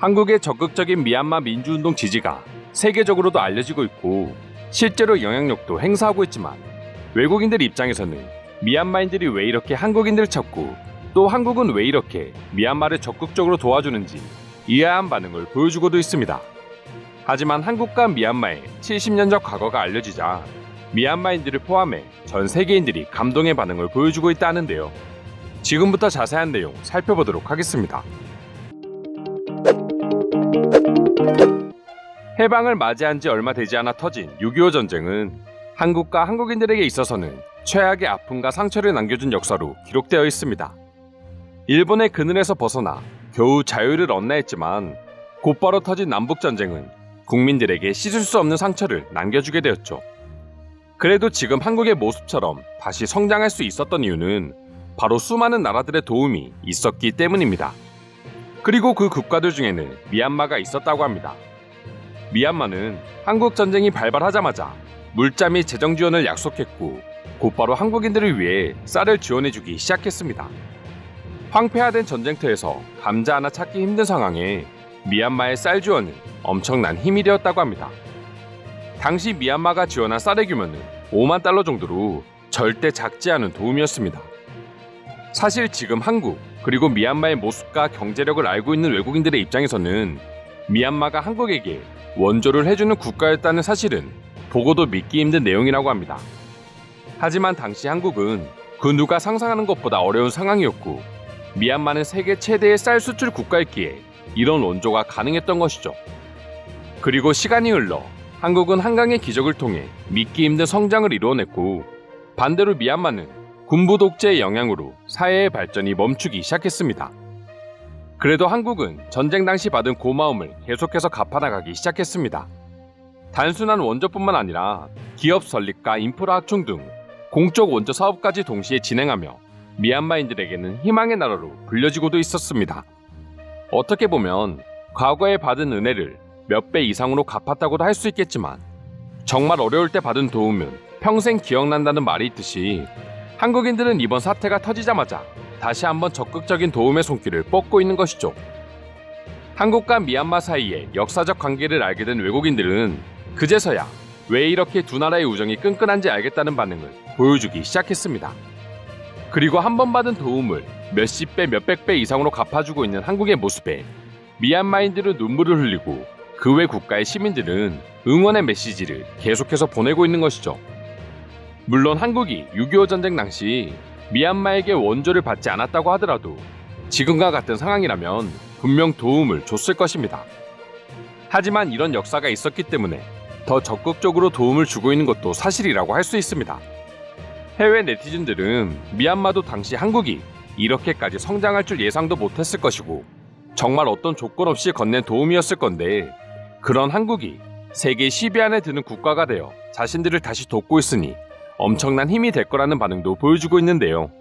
한국의 적극적인 미얀마 민주운동 지지가 세계적으로도 알려지고 있고 실제로 영향력도 행사하고 있지만 외국인들 입장에서는 미얀마인들이 왜 이렇게 한국인들을 찾고 또 한국은 왜 이렇게 미얀마를 적극적으로 도와주는지 이해한 반응을 보여주고도 있습니다. 하지만 한국과 미얀마의 70년적 과거가 알려지자 미얀마인들을 포함해 전 세계인들이 감동의 반응을 보여주고 있다는데요. 지금부터 자세한 내용 살펴보도록 하겠습니다. 해방을 맞이한 지 얼마 되지 않아 터진 6.25 전쟁은 한국과 한국인들에게 있어서는 최악의 아픔과 상처를 남겨준 역사로 기록되어 있습니다. 일본의 그늘에서 벗어나 겨우 자유를 얻나 했지만 곧바로 터진 남북전쟁은 국민들에게 씻을 수 없는 상처를 남겨주게 되었죠. 그래도 지금 한국의 모습처럼 다시 성장할 수 있었던 이유는 바로 수많은 나라들의 도움이 있었기 때문입니다. 그리고 그 국가들 중에는 미얀마가 있었다고 합니다. 미얀마는 한국 전쟁이 발발하자마자 물자 및 재정 지원을 약속했고 곧바로 한국인들을 위해 쌀을 지원해주기 시작했습니다. 황폐화된 전쟁터에서 감자 하나 찾기 힘든 상황에 미얀마의 쌀 지원은 엄청난 힘이 되었다고 합니다. 당시 미얀마가 지원한 쌀의 규모는 5만 달러 정도로 절대 작지 않은 도움이었습니다. 사실 지금 한국 그리고 미얀마의 모습과 경제력을 알고 있는 외국인들의 입장에서는 미얀마가 한국에게 원조를 해주는 국가였다는 사실은 보고도 믿기 힘든 내용이라고 합니다. 하지만 당시 한국은 그 누가 상상하는 것보다 어려운 상황이었고 미얀마는 세계 최대의 쌀 수출 국가였기에 이런 원조가 가능했던 것이죠. 그리고 시간이 흘러 한국은 한강의 기적을 통해 믿기 힘든 성장을 이루어냈고 반대로 미얀마는 군부 독재의 영향으로 사회의 발전이 멈추기 시작했습니다. 그래도 한국은 전쟁 당시 받은 고마움을 계속해서 갚아나가기 시작했습니다. 단순한 원조뿐만 아니라 기업 설립과 인프라 확충 등 공적 원조 사업까지 동시에 진행하며 미얀마인들에게는 희망의 나라로 불려지고도 있었습니다. 어떻게 보면 과거에 받은 은혜를 몇 배 이상으로 갚았다고도 할 수 있겠지만 정말 어려울 때 받은 도움은 평생 기억난다는 말이 있듯이 한국인들은 이번 사태가 터지자마자 다시 한번 적극적인 도움의 손길을 뻗고 있는 것이죠. 한국과 미얀마 사이의 역사적 관계를 알게 된 외국인들은 그제서야 왜 이렇게 두 나라의 우정이 끈끈한지 알겠다는 반응을 보여주기 시작했습니다. 그리고 한 번 받은 도움을 몇십 배, 몇백 배 이상으로 갚아주고 있는 한국의 모습에 미얀마인들은 눈물을 흘리고 그 외 국가의 시민들은 응원의 메시지를 계속해서 보내고 있는 것이죠. 물론 한국이 6.25 전쟁 당시 미얀마에게 원조를 받지 않았다고 하더라도 지금과 같은 상황이라면 분명 도움을 줬을 것입니다. 하지만 이런 역사가 있었기 때문에 더 적극적으로 도움을 주고 있는 것도 사실이라고 할 수 있습니다. 해외 네티즌들은 미얀마도 당시 한국이 이렇게까지 성장할 줄 예상도 못했을 것이고 정말 어떤 조건 없이 건넨 도움이었을 건데 그런 한국이 세계 10위 안에 드는 국가가 되어 자신들을 다시 돕고 있으니 엄청난 힘이 될 거라는 반응도 보여주고 있는데요.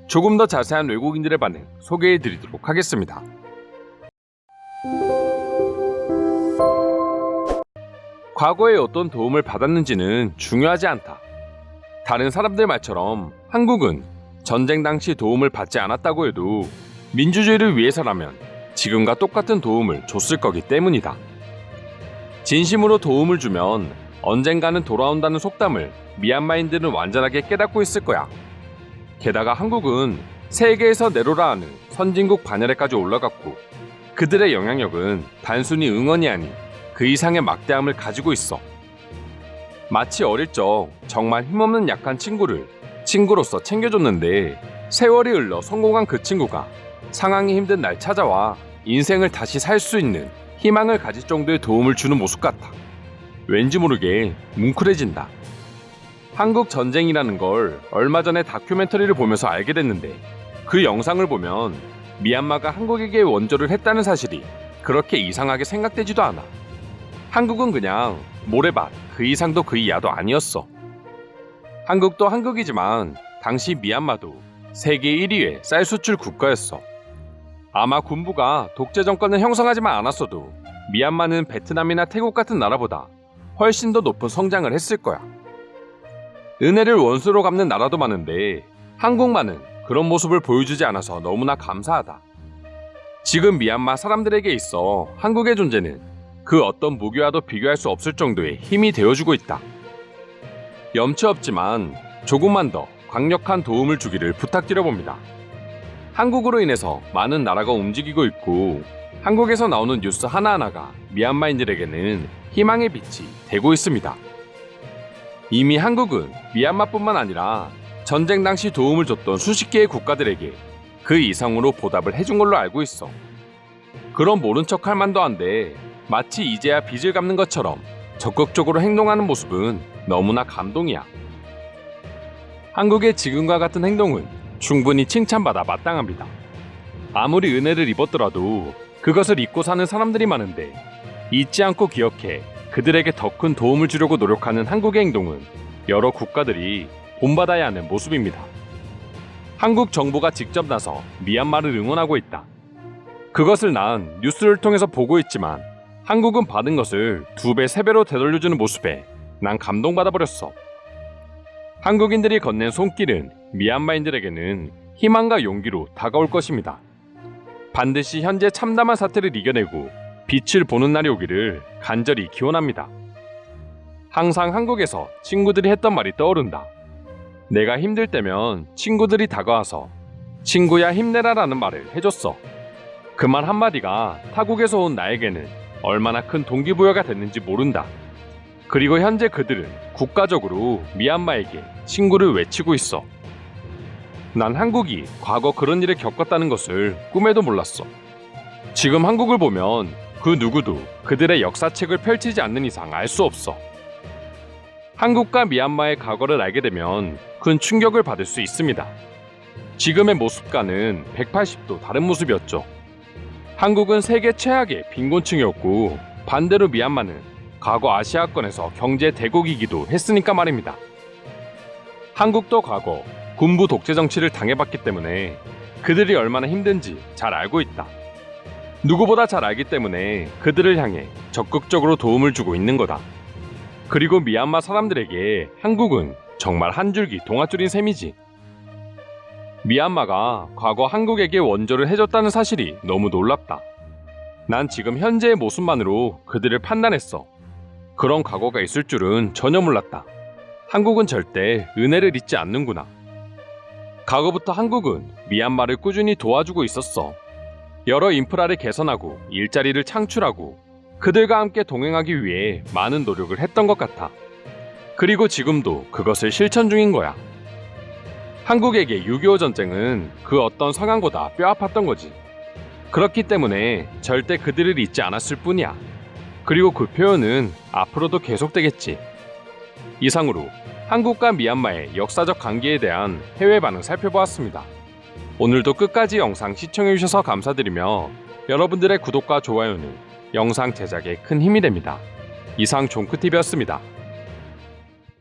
조금 더 자세한 외국인들의 반응 소개해드리도록 하겠습니다. 과거에 어떤 도움을 받았는지는 중요하지 않다. 다른 사람들 말처럼 한국은 전쟁 당시 도움을 받지 않았다고 해도 민주주의를 위해서라면 지금과 똑같은 도움을 줬을 거기 때문이다. 진심으로 도움을 주면 언젠가는 돌아온다는 속담을 미얀마인들은 완전하게 깨닫고 있을 거야. 게다가 한국은 세계에서 내로라 하는 선진국 반열에까지 올라갔고 그들의 영향력은 단순히 응원이 아닌 그 이상의 막대함을 가지고 있어. 마치 어릴 적 정말 힘없는 약한 친구를 친구로서 챙겨줬는데 세월이 흘러 성공한 그 친구가 상황이 힘든 날 찾아와 인생을 다시 살 수 있는 희망을 가질 정도의 도움을 주는 모습 같아. 왠지 모르게 뭉클해진다. 한국 전쟁이라는 걸 얼마 전에 다큐멘터리를 보면서 알게 됐는데 그 영상을 보면 미얀마가 한국에게 원조를 했다는 사실이 그렇게 이상하게 생각되지도 않아. 한국은 그냥 모래밭 그 이상도 그 이하도 아니었어. 한국도 한국이지만 당시 미얀마도 세계 1위의 쌀 수출 국가였어. 아마 군부가 독재 정권을 형성하지만 않았어도 미얀마는 베트남이나 태국 같은 나라보다 훨씬 더 높은 성장을 했을 거야. 은혜를 원수로 갚는 나라도 많은데 한국만은 그런 모습을 보여주지 않아서 너무나 감사하다. 지금 미얀마 사람들에게 있어 한국의 존재는 그 어떤 무기와도 비교할 수 없을 정도의 힘이 되어주고 있다. 염치 없지만 조금만 더 강력한 도움을 주기를 부탁드려봅니다. 한국으로 인해서 많은 나라가 움직이고 있고 한국에서 나오는 뉴스 하나하나가 미얀마인들에게는 희망의 빛이 되고 있습니다. 이미 한국은 미얀마뿐만 아니라 전쟁 당시 도움을 줬던 수십 개의 국가들에게 그 이상으로 보답을 해준 걸로 알고 있어. 그럼 모른 척 할 만도 한데 마치 이제야 빚을 갚는 것처럼 적극적으로 행동하는 모습은 너무나 감동이야. 한국의 지금과 같은 행동은 충분히 칭찬받아 마땅합니다. 아무리 은혜를 입었더라도 그것을 잊고 사는 사람들이 많은데 잊지 않고 기억해 그들에게 더 큰 도움을 주려고 노력하는 한국의 행동은 여러 국가들이 본받아야 하는 모습입니다. 한국 정부가 직접 나서 미얀마를 응원하고 있다. 그것을 난 뉴스를 통해서 보고 있지만 한국은 받은 것을 2배, 3배로 되돌려주는 모습에 난 감동받아버렸어. 한국인들이 건넨 손길은 미얀마인들에게는 희망과 용기로 다가올 것입니다. 반드시 현재 참담한 사태를 이겨내고 빛을 보는 날이 오기를 간절히 기원합니다. 항상 한국에서 친구들이 했던 말이 떠오른다. 내가 힘들 때면 친구들이 다가와서 친구야 힘내라라는 말을 해줬어. 그 말 한마디가 타국에서 온 나에게는 얼마나 큰 동기부여가 됐는지 모른다. 그리고 현재 그들은 국가적으로 미얀마에게 친구를 외치고 있어. 난 한국이 과거 그런 일을 겪었다는 것을 꿈에도 몰랐어. 지금 한국을 보면 그 누구도 그들의 역사책을 펼치지 않는 이상 알 수 없어. 한국과 미얀마의 과거를 알게 되면 큰 충격을 받을 수 있습니다. 지금의 모습과는 180도 다른 모습이었죠. 한국은 세계 최악의 빈곤층이었고 반대로 미얀마는 과거 아시아권에서 경제 대국이기도 했으니까 말입니다. 한국도 과거 군부 독재 정치를 당해봤기 때문에 그들이 얼마나 힘든지 잘 알고 있다. 누구보다 잘 알기 때문에 그들을 향해 적극적으로 도움을 주고 있는 거다. 그리고 미얀마 사람들에게 한국은 정말 한 줄기 동아줄인 셈이지. 미얀마가 과거 한국에게 원조를 해줬다는 사실이 너무 놀랍다. 난 지금 현재의 모습만으로 그들을 판단했어. 그런 과거가 있을 줄은 전혀 몰랐다. 한국은 절대 은혜를 잊지 않는구나. 과거부터 한국은 미얀마를 꾸준히 도와주고 있었어. 여러 인프라를 개선하고 일자리를 창출하고 그들과 함께 동행하기 위해 많은 노력을 했던 것 같아. 그리고 지금도 그것을 실천 중인 거야. 한국에게 6.25 전쟁은 그 어떤 상황보다 뼈아팠던 거지. 그렇기 때문에 절대 그들을 잊지 않았을 뿐이야. 그리고 그 표현은 앞으로도 계속되겠지. 이상으로 한국과 미얀마의 역사적 관계에 대한 해외 반응 살펴보았습니다. 오늘도 끝까지 영상 시청해주셔서 감사드리며 여러분들의 구독과 좋아요는 영상 제작에 큰 힘이 됩니다. 이상 종크TV였습니다.